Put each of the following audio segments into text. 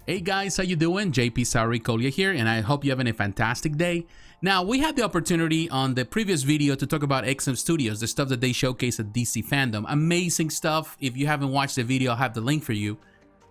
Hey guys, how you doing? jpsarrireviews here, and I hope you're having a fantastic day. Now, we had the opportunity on the previous video to talk about XM Studios, the stuff that they showcase at DC Fandom. Amazing stuff. If you haven't watched the video, I'll have the link for you.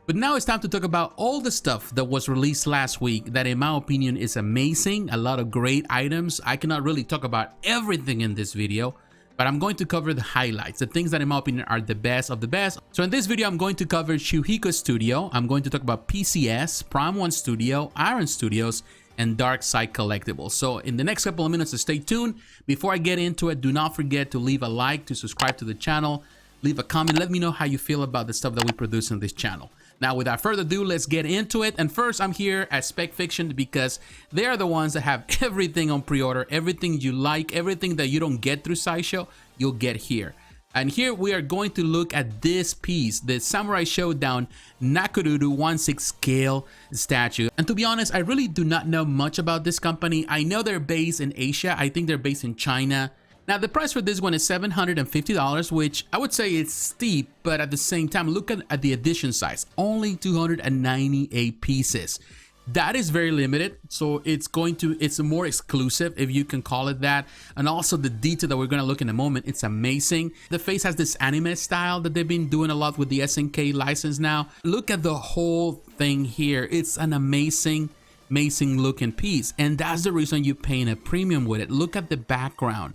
But now it's time to talk about all the stuff that was released last week that in my opinion is amazing. A lot of great items. I cannot really talk about everything in this video, but I'm going to cover the highlights, the things that in my opinion are the best of the best. So in this video, I'm going to cover Shuhiko Studio. I'm going to talk about PCS, Prime 1 Studio, Iron Studios, and Darkside Collectibles. So in the next couple of minutes, stay tuned. Before I get into it, do not forget to leave a like, to subscribe to the channel, leave a comment, let me know how you feel about the stuff that we produce on this channel. Now, without further ado, let's get into it. And first, I'm here at Spec Fiction because they are the ones that have everything on pre-order, everything you like, everything that you don't get through Sideshow, you'll get here. And here we are going to look at this piece, the Samurai Shodown Nokoruru 1/6 scale statue. And to be honest, I really do not know much about this company. I know they're based in Asia. I think they're based in China. Now, the price for this one is $750, which I would say is steep, but at the same time, look at the edition size, only 298 pieces. That is very limited, so it's more exclusive, if you can call it that. And also the detail that we're going to look in a moment, it's amazing. The face has this anime style that they've been doing a lot with the SNK license now. Look at the whole thing here. It's an amazing looking piece, and that's the reason you're paying a premium with it. Look at the background.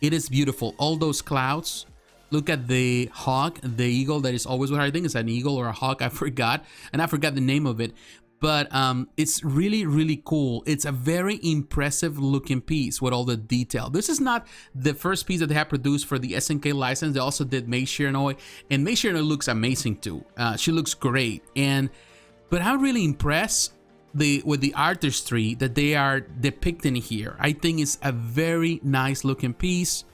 It is beautiful. All those clouds. Look at the hawk, the eagle that is always what I think is an eagle or a hawk. I forgot the name of it. But it's really cool. It's a very impressive looking piece with all the detail. This is not the first piece that they have produced for the SNK license. They also did Mei Shiranui, and Mei Shiranui looks amazing too. She looks great. But I'm really impressed with the artistry that they are depicting here. I think it's a very nice looking piece.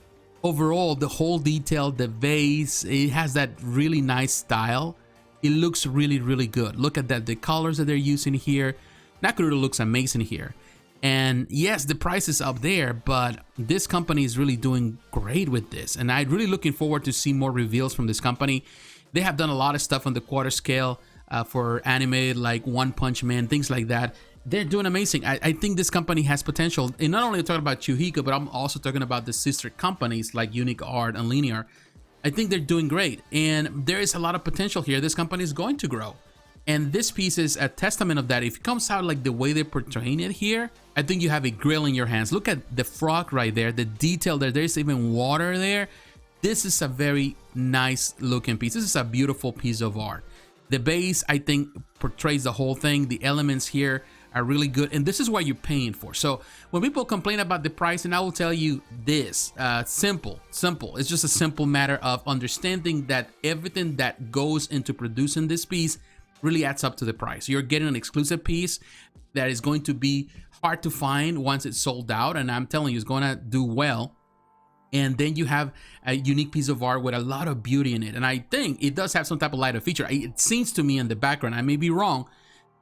Overall, the whole detail, the vase, it has that really nice style. It looks really good. Look at that, the colors that they're using here. Nokoruru looks amazing here. And yes, the price is up there, but this company is really doing great with this. And I'm really looking forward to see more reveals from this company. They have done a lot of stuff on the quarter scale for anime like One Punch Man, things like that. They're doing amazing. I think this company has potential. And not only talking about Shuhiko, but I'm also talking about the sister companies like Unique Art and Linear. I think they're doing great, and there is a lot of potential here. This company is going to grow, and this piece is a testament of that. If it comes out like the way they're portraying it here, I think you have a grill in your hands. Look at the frog right there, the detail there. There's even water there. This is a very nice looking piece. This is a beautiful piece of art. The base, I think, portrays the whole thing. The elements here are really good, and this is what you're paying for. So when people complain about the price, and I will tell you this, simple. It's just a simple matter of understanding that everything that goes into producing this piece really adds up to the price. You're getting an exclusive piece that is going to be hard to find once it's sold out, and I'm telling you, it's going to do well. And then you have a unique piece of art with a lot of beauty in it. And I think it does have some type of lighter feature. It seems to me in the background, I may be wrong,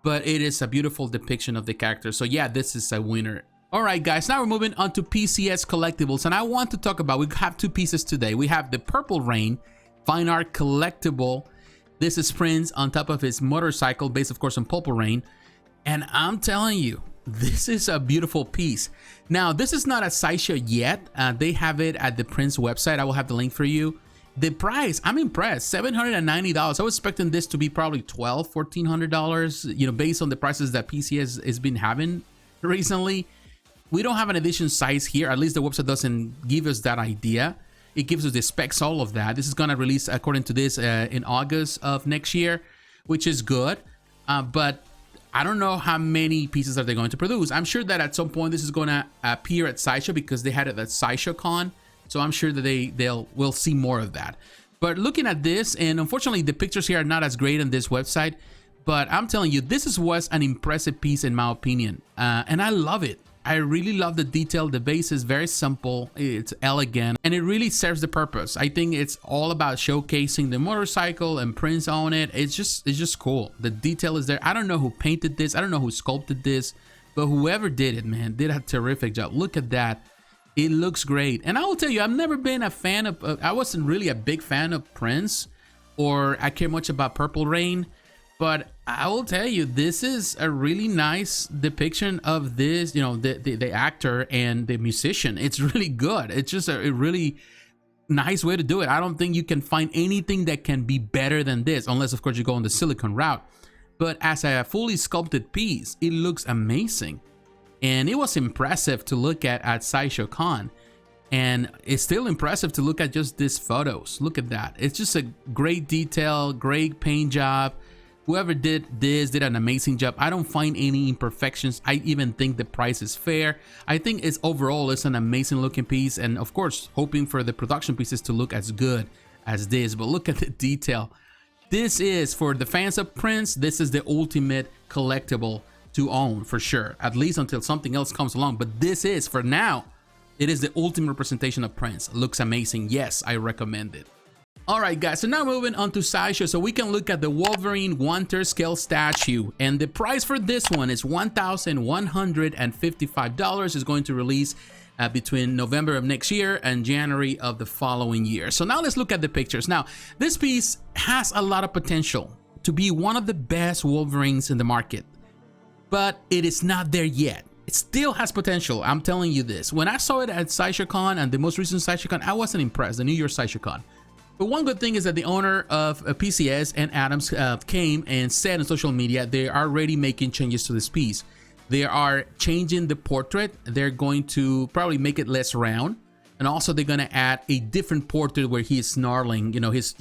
but it is a beautiful depiction of the character. So yeah, this is a winner. All right, guys, now we're moving on to PCS Collectibles. And I want to talk about, we have two pieces today. We have the Purple Rain Fine Art Collectible. This is Prince on top of his motorcycle, based of course on Purple Rain. And I'm telling you, this is a beautiful piece. Now, this is not a Sideshow yet. They have it at the Prince website. I will have the link for you. The price, I'm impressed, $790. I was expecting this to be probably $1,200, $1,400, you know, based on the prices that PCS has been having recently. We don't have an edition size here. At least the website doesn't give us that idea. It gives us the specs, all of that. This is gonna release, according to this, in August of next year, which is good. But I don't know how many pieces are they going to produce. I'm sure that at some point this is gonna appear at Sideshow because they had it at Sideshow Con. So I'm sure that we'll see more of that. But looking at this, and unfortunately the pictures here are not as great on this website, but I'm telling you, this was an impressive piece in my opinion. And I love it. I really love the detail. The base is very simple, it's elegant, and it really serves the purpose. I think it's all about showcasing the motorcycle and Prince on it. It's just cool. The detail is there. I don't know who painted this. I don't know who sculpted this, but whoever did it, man, did a terrific job. Look at that. It looks great. And I will tell you, I've never been a fan of, I wasn't really a big fan of Prince, or I care much about Purple Rain. But I will tell you, this is a really nice depiction of this, you know, the actor and the musician. It's really good. It's just a really nice way to do it. I don't think you can find anything that can be better than this, unless of course you go on the silicone route. But as a fully sculpted piece, it looks amazing. And it was impressive to look at Sideshow Con. And it's still impressive to look at just these photos. Look at that. It's just a great detail, great paint job. Whoever did this did an amazing job. I don't find any imperfections. I even think the price is fair. I think it's overall it's an amazing looking piece, and of course hoping for the production pieces to look as good as this. But look at the detail. This is, for the fans of Prince, this is the ultimate collectible to own for sure, at least until something else comes along. But this is, for now, it is the ultimate representation of Prince. Looks amazing. Yes, I recommend it. Alright guys, so now moving on to Sideshow, so we can look at the Wolverine 1/3 scale statue, and the price for this one is $1,155. It's going to release between November of next year and January of the following year. So now let's look at the pictures. Now, this piece has a lot of potential to be one of the best Wolverines in the market, but it is not there yet. It still has potential, I'm telling you this. When I saw it at Sideshow Con and the most recent Sideshow Con, I wasn't impressed, the New York Sideshow Con. But one good thing is that the owner of PCS and Adams came and said on social media they are already making changes to this piece. They are changing the portrait. They're going to probably make it less round, and also they're going to add a different portrait where he is snarling. He has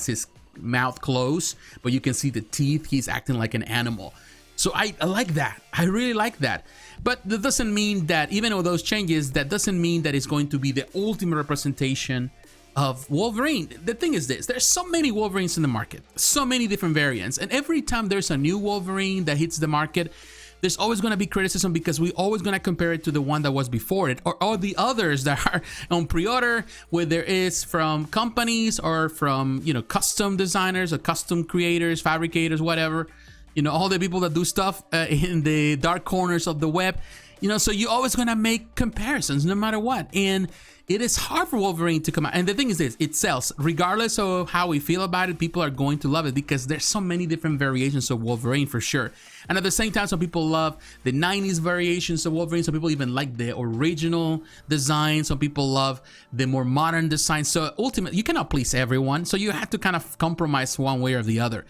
his mouth closed, but you can see the teeth. He's acting like an animal. So I like that. I really like that. But that doesn't mean that, even with those changes, that doesn't mean that it's going to be the ultimate representation of Wolverine. The thing is this, there's so many Wolverines in the market, so many different variants, and every time there's a new Wolverine that hits the market, there's always going to be criticism because we always going to compare it to the one that was before it, or all the others that are on pre-order, whether it's from companies or from, you know, custom designers or custom creators, fabricators, whatever, you know, all the people that do stuff in the dark corners of the web, you know, so you're always going to make comparisons no matter what. And it is hard for Wolverine to come out. And the thing is this, it sells. Regardless of how we feel about it, people are going to love it because there's so many different variations of Wolverine for sure. And at the same time, some people love the 90s variations of Wolverine. Some people even like the original design. Some people love the more modern design. So ultimately, you cannot please everyone. So you have to kind of compromise one way or the other.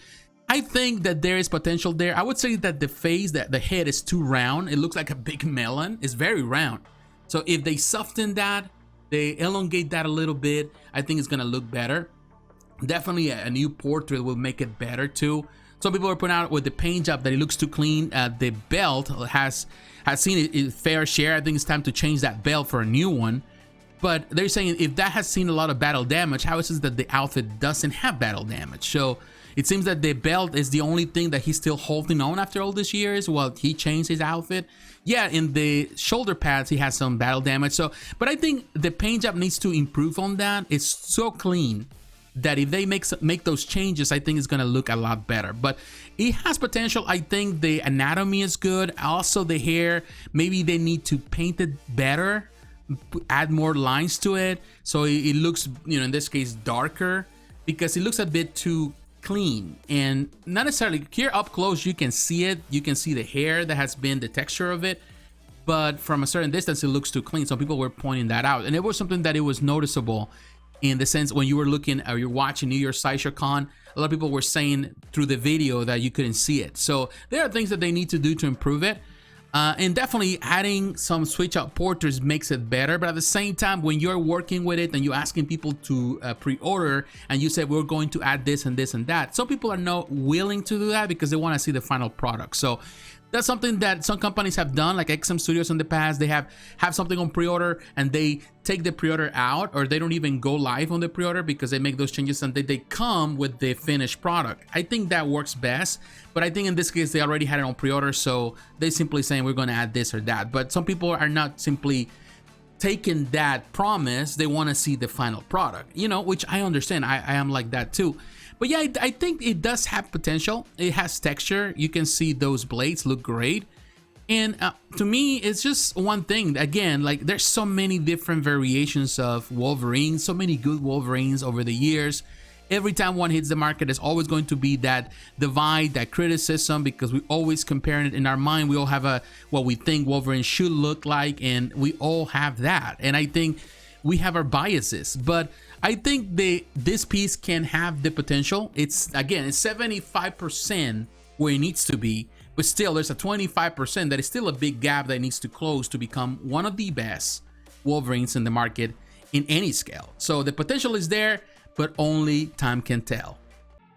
I think that there is potential there. I would say that the face, that the head is too round. It looks like a big melon. It's very round. So if they soften that, they elongate that a little bit, I think it's gonna look better. Definitely a new portrait will make it better too. Some people are pointing out with the paint job that it looks too clean. The belt has seen its fair share. I think it's time to change that belt for a new one. But they're saying if that has seen a lot of battle damage, how is it that the outfit doesn't have battle damage? So it seems that the belt is the only thing that he's still holding on after all these years while he changed his outfit. Yeah, in the shoulder pads, he has some battle damage. So, but I think the paint job needs to improve on that. It's so clean that if they make those changes, I think it's gonna look a lot better. But it has potential. I think the anatomy is good. Also the hair, maybe they need to paint it better, add more lines to it, so it looks, you know, in this case darker, because it looks a bit too clean. And not necessarily here up close, you can see it, you can see the hair that has been the texture of it, but from a certain distance it looks too clean. Some people were pointing that out, and it was something that it was noticeable in the sense when you were looking or you're watching New York Sideshow Con, a lot of people were saying through the video that you couldn't see it. So there are things that they need to do to improve it. And definitely adding some switch out portraits makes it better, but at the same time, when you're working with it and you're asking people to pre-order and you say we're going to add this and this and that, some people are not willing to do that because they want to see the final product. So that's something that some companies have done, like XM Studios in the past. They have something on pre-order and they take the pre-order out, or they don't even go live on the pre-order because they make those changes and they come with the finished product. I think that works best, but I think in this case they already had it on pre-order, so they simply saying we're going to add this or that. But some people are not simply taking that promise, they want to see the final product, you know, which I understand. I am like that too. But yeah, I think it does have potential. It has texture. You can see those blades look great. And to me, it's just one thing. Again, like there's so many different variations of Wolverine, so many good Wolverines over the years. Every time one hits the market, there's always going to be that divide, that criticism, because we always comparing it in our mind. We all have what we think Wolverine should look like, and we all have that. And I think we have our biases, but I think this piece can have the potential. It's 75% where it needs to be, but still there's a 25% that is still a big gap that needs to close to become one of the best Wolverines in the market in any scale. So the potential is there, but only time can tell.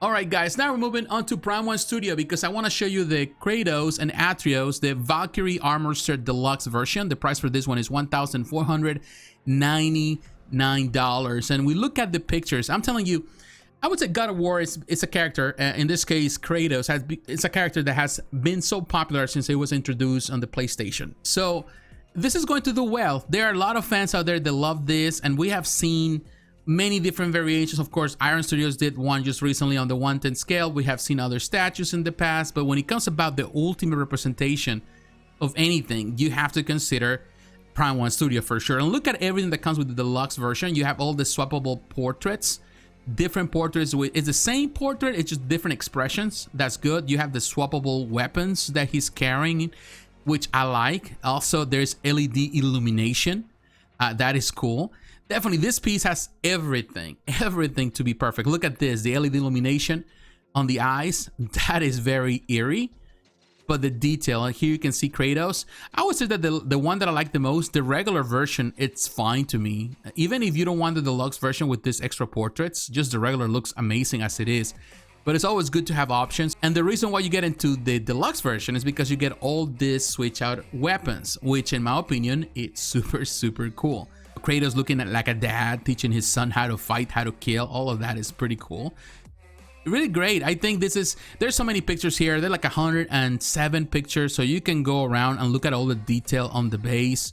All right, guys, now we're moving on to Prime 1 Studio because I want to show you the Kratos and Atreus, the Valkyrie Armor Set Deluxe version. The price for this one is $1,499. And we look at the pictures. I'm telling you, I would say God of War is a character. In this case, Kratos it's a character that has been so popular since it was introduced on the PlayStation. So this is going to do well. There are a lot of fans out there that love this, and we have seen many different variations. Of course, Iron Studios did one just recently on the 1/10 scale. We have seen other statues in the past, but when it comes about the ultimate representation of anything, you have to consider Prime 1 Studio for sure. And look at everything that comes with the deluxe version. You have all the swappable portraits, different portraits. It's the same portrait, it's just different expressions. That's good. You have the swappable weapons that he's carrying, which I like. Also, there's LED illumination. That is cool. Definitely, this piece has everything to be perfect. Look at this, the LED illumination on the eyes. That is very eerie, but the detail, and here you can see Kratos. I would say that the one that I like the most, the regular version, it's fine to me. Even if you don't want the deluxe version with this extra portraits, just the regular looks amazing as it is. But it's always good to have options. And the reason why you get into the deluxe version is because you get all these switch out weapons, which in my opinion, it's super cool. Kratos looking at like a dad, teaching his son how to fight, how to kill. All of that is pretty cool. Really great. I think there's so many pictures here. They're like 107 pictures, so you can go around and look at all the detail on the base.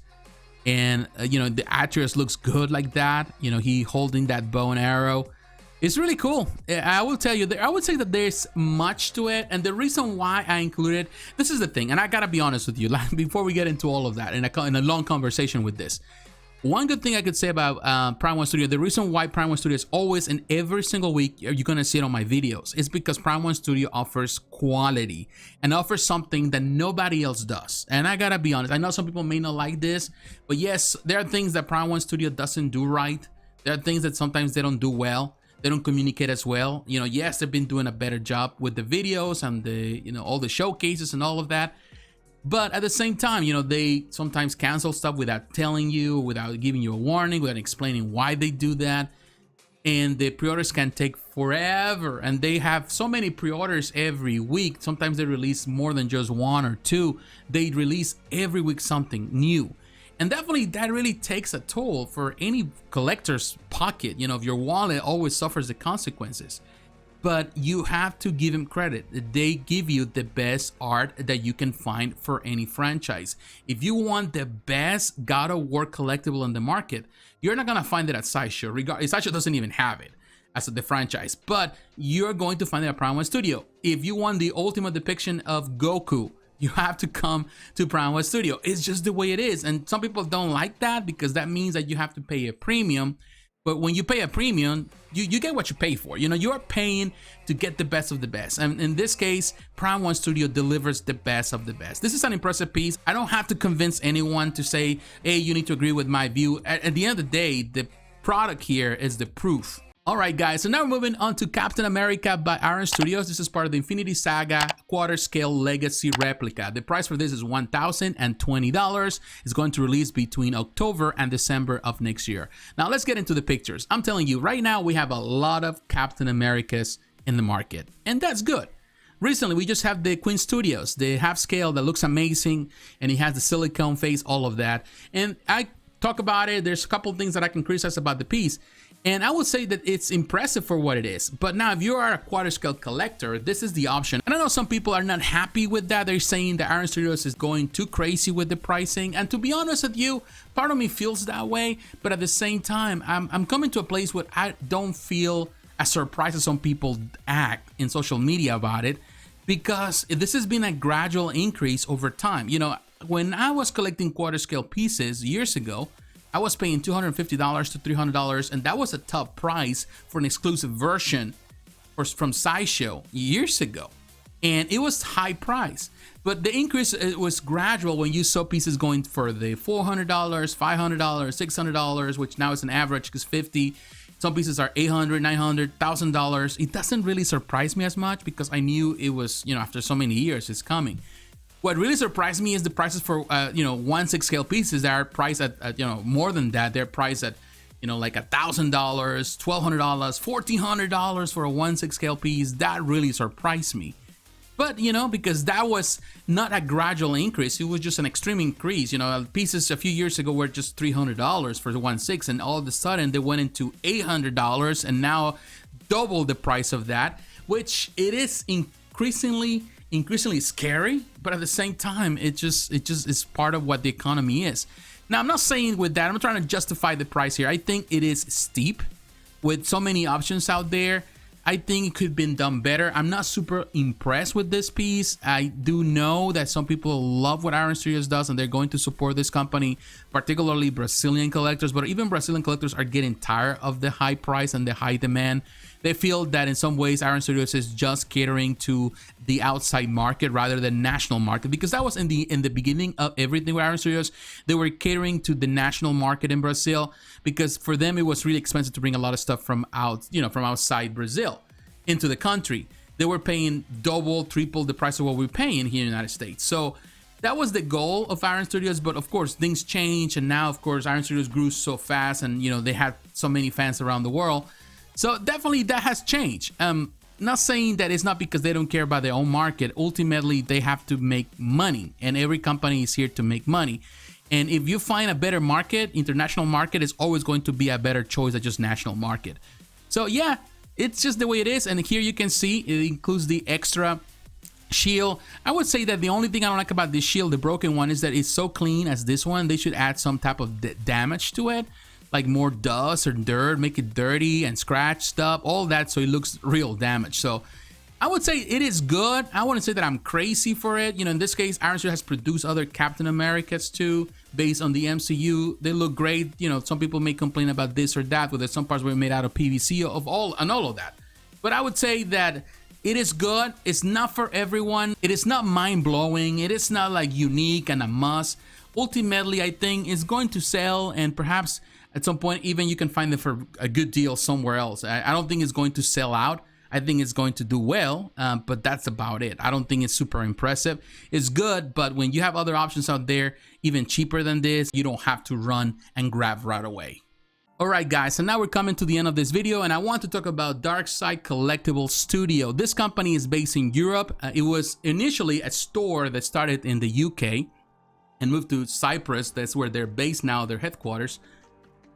And you know, the Atreus looks good like that. You know, he holding that bow and arrow. It's really cool. I will tell you, I would say that there's much to it, and the reason why I included, this is the thing, and I gotta be honest with you, like, before we get into all of that, in a long conversation with this. One good thing I could say about Prime 1 Studio, the reason why Prime 1 Studio is always in every single week, you're going to see it on my videos, is because Prime 1 Studio offers quality and offers something that nobody else does. And I gotta be honest, I know some people may not like this, but yes, there are things that Prime 1 Studio doesn't do right. There are things that sometimes they don't do well. They don't communicate as well. You know, yes, they've been doing a better job with the videos and the, you know, all the showcases and all of that. But at the same time, you know, they sometimes cancel stuff without telling you, without giving you a warning, without explaining why they do that. And the pre-orders can take forever. And they have so many pre-orders every week. Sometimes they release more than just one or two. They release every week something new. And definitely that really takes a toll for any collector's pocket. You know, if your wallet always suffers the consequences. But you have to give them credit. They give you the best art that you can find for any franchise. If you want the best God of War collectible in the market, you're not gonna find it at Sideshow. Sideshow doesn't even have it as the franchise, but you're going to find it at Prime 1 Studio. If you want the ultimate depiction of Goku, you have to come to Prime 1 Studio. It's just the way it is. And some people don't like that because that means that you have to pay a premium. But when you pay a premium, you get what you pay for. You know, you're paying to get the best of the best. And in this case, Prime 1 Studio delivers the best of the best. This is an impressive piece. I don't have to convince anyone to say, hey, you need to agree with my view. At the end of the day, the product here is the proof. All right, guys, so now we're moving on to Captain America by Iron Studios. This is part of the Infinity Saga quarter scale legacy replica. The price for this is $1,020. It's going to release between October and December of next year. Now let's get into the pictures. I'm telling you, right now we have a lot of Captain Americas in the market, and that's good. Recently, we just have the Queen Studios, the half scale that looks amazing, and he has the silicone face, all of that. And I talk about it. There's a couple of things that I can criticize about the piece. And I would say that it's impressive for what it is. But now if you are a quarter scale collector, this is the option. And I know some people are not happy with that. They're saying that Iron Studios is going too crazy with the pricing. And to be honest with you, part of me feels that way. But at the same time, I'm coming to a place where I don't feel as surprised as some people act in social media about it, because this has been a gradual increase over time. You know, when I was collecting quarter scale pieces years ago, I was paying $250 to $300, and that was a top price for an exclusive version from Sideshow years ago. And it was high price, but the increase, it was gradual when you saw pieces going for the $400, $500, $600, which now is an average because 50. Some pieces are $800, $900, $1,000. It doesn't really surprise me as much because I knew it was, you know, after so many years, it's coming. What really surprised me is the prices for, 1/6 scale pieces that are priced at, more than that. They're priced at, like $1,000, $1,200, $1,400 for a 1/6 scale piece. That really surprised me. But, because that was not a gradual increase, it was just an extreme increase. Pieces a few years ago were just $300 for the 1/6, and all of a sudden they went into $800 and now double the price of that, which it is increasingly scary, but at the same time, it just is part of what the economy is. Now, I'm not saying with that, I'm not trying to justify the price here. I think it is steep with so many options out there. I think it could have been done better. I'm not super impressed with this piece. I do know that some people love what Iron Studios does and they're going to support this company, particularly Brazilian collectors, but even Brazilian collectors are getting tired of the high price and the high demand. They feel that in some ways Iron Studios is just catering to the outside market rather than national market, because that was in the beginning of everything with Iron Studios. They were catering to the national market in Brazil because for them it was really expensive to bring a lot of stuff from outside Brazil into the country. They were paying double, triple the price of what we're paying here in the United States. So that was the goal of Iron Studios, but of course things change, and now of course Iron Studios grew so fast, and they had so many fans around the world. So definitely that has changed. Not saying that it's not because they don't care about their own market. Ultimately, they have to make money, and every company is here to make money. And if you find a better market, international market is always going to be a better choice than just national market. So yeah, it's just the way it is. And here you can see it includes the extra shield. I would say that the only thing I don't like about this shield, the broken one, is that it's so clean as this one. They should add some type of damage to it, like more dust or dirt, make it dirty and scratch stuff, all that, so it looks real damage. So I would say it is good. I wouldn't say that I'm crazy for it. In this case, Iron Studios has produced other Captain Americas too, based on the MCU. They look great. Some people may complain about this or that, whether some parts were made out of PVC of all of that. But I would say that it is good. It's not for everyone. It is not mind-blowing. It is not like unique and a must. Ultimately, I think it's going to sell, and perhaps at some point even you can find it for a good deal somewhere else. I don't think it's going to sell out. I think it's going to do well, but that's about it. I don't think it's super impressive. It's good, but when you have other options out there, even cheaper than this, you don't have to run and grab right away. Alright guys, so now we're coming to the end of this video, and I want to talk about Darkside Collectible Studio. This company is based in Europe. It was initially a store that started in the UK and moved to Cyprus. That's where they're based now, their headquarters.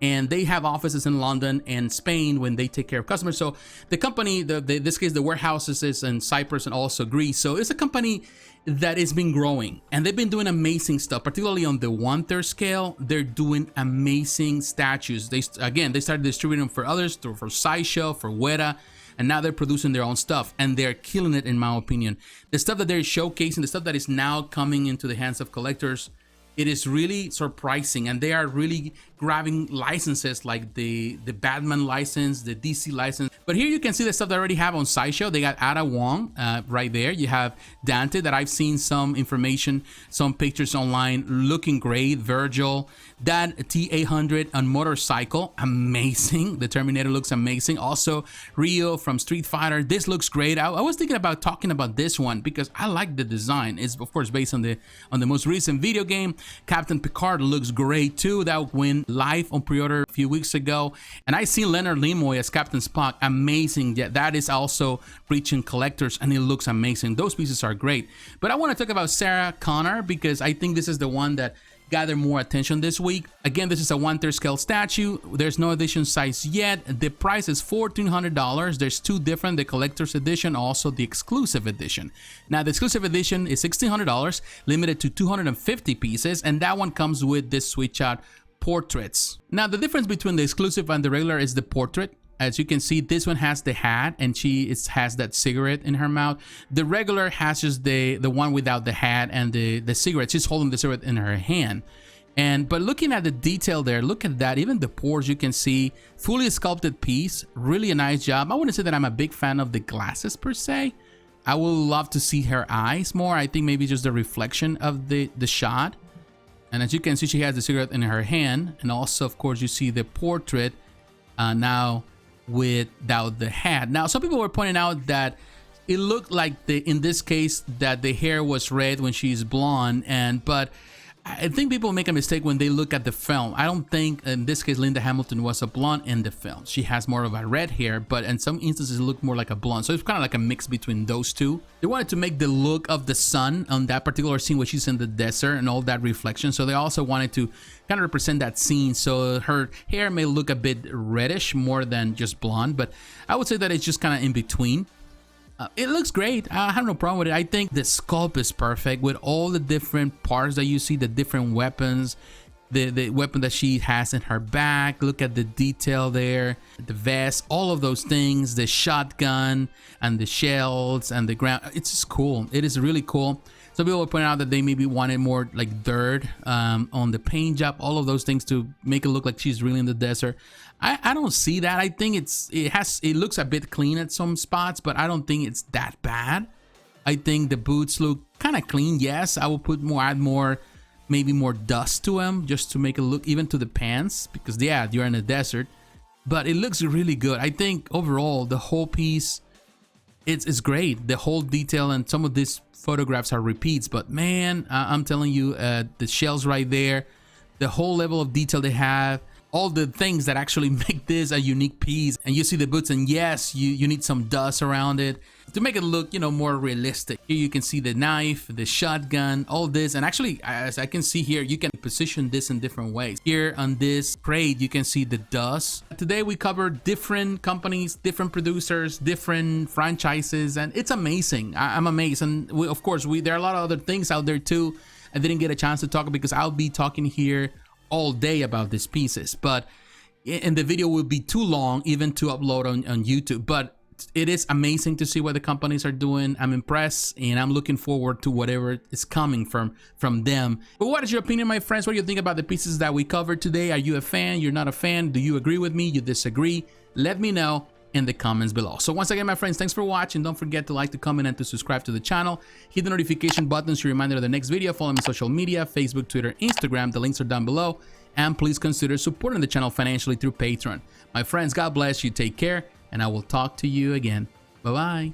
And they have offices in London and Spain when they take care of customers. So the company, in this case, the warehouses is in Cyprus and also Greece. So it's a company that has been growing, and they've been doing amazing stuff, particularly on the 1/3 scale. They're doing amazing statues. They started distributing them for others, for Sideshow, for Weta, and now they're producing their own stuff, and they're killing it, in my opinion. The stuff that they're showcasing, the stuff that is now coming into the hands of collectors, it is really surprising, and they are really grabbing licenses like the Batman license, the DC license. But here you can see the stuff they already have on Sideshow. They got Ada Wong right there. You have Dante, that I've seen some information, some pictures online, looking great. Virgil, that T800 on motorcycle, amazing. The Terminator looks amazing. Also Rio from Street Fighter, this looks great. I was thinking about talking about this one because I like the design. It's of course based on the most recent video game. Captain Picard looks great too. That went live on pre-order a few weeks ago, and I seen Leonard Nimoy as Captain Spock, amazing. Yeah, that is also reaching collectors, and it looks amazing. Those pieces are great. But I want to talk about Sarah Connor because I think this is the one that gathered more attention this week. Again, this is a 1/3 scale statue. There's no edition size yet. The price is $1,400. There's two different, the collector's edition, also the exclusive edition. Now, the exclusive edition is $1,600, limited to 250 pieces, and that one comes with this switch out portraits. Now, the difference between the exclusive and the regular is the portrait. As you can see, this one has the hat, and she has that cigarette in her mouth. The regular has just the one without the hat and the cigarette. She's holding the cigarette in her hand. But looking at the detail there, look at that. Even the pores, you can see fully sculpted piece. Really a nice job. I wouldn't say that I'm a big fan of the glasses per se. I would love to see her eyes more. I think maybe just the reflection of the shot. And as you can see, she has the cigarette in her hand. And also, of course, you see the portrait now without the hat. Now, some people were pointing out that it looked like in this case that the hair was red when she's blonde, but I think people make a mistake when they look at the film. I don't think in this case Linda Hamilton was a blonde in the film. She has more of a red hair, but in some instances it looked more like a blonde. So it's kind of like a mix between those two. They wanted to make the look of the sun on that particular scene where she's in the desert and all that reflection. So they also wanted to kind of represent that scene. So her hair may look a bit reddish more than just blonde, but I would say that it's just kind of in between. It looks great. I have no problem with it. I think the sculpt is perfect with all the different parts that you see, the different weapons, the weapon that she has in her back. Look at the detail there, the vest, all of those things, the shotgun and the shells and the ground. It's just cool. It is really cool. Some people will point out that they maybe wanted more like dirt on the paint job, all of those things to make it look like she's really in the desert. I don't see that. I think it looks a bit clean at some spots, but I don't think it's that bad. I think the boots look kind of clean. Yes, I will add more, maybe more dust to them just to make it look, even to the pants, because yeah, you're in the desert. But it looks really good. I think overall the whole piece, it's great. The whole detail, and some of these photographs are repeats, but man, I'm telling you, the shells right there, the whole level of detail they have, all the things that actually make this a unique piece. And you see the boots, and yes, you need some dust around it to make it look, you know, more realistic. Here you can see the knife, the shotgun, all this. And actually, as I can see here, you can position this in different ways. Here on this crate, you can see the dust. Today we covered different companies, different producers, different franchises, and it's amazing. I'm amazed. And of course, there are a lot of other things out there too. I didn't get a chance to talk because I'll be talking here all day about these pieces, but and the video will be too long even to upload on YouTube. But it is amazing to see what the companies are doing. I'm impressed, and I'm looking forward to whatever is coming from them. But what is your opinion, my friends? What do you think about the pieces that we covered today? Are you a fan? You're not a fan? Do you agree with me? You disagree? Let me know in the comments below. So once again, my friends, thanks for watching. Don't forget to like, to comment, and to subscribe to the channel. Hit the notification button so you're reminded of the next video. Follow me on social media, Facebook, Twitter, Instagram. The links are down below. And please consider supporting the channel financially through Patreon. My friends, God bless you. Take care, and I will talk to you again. Bye-bye.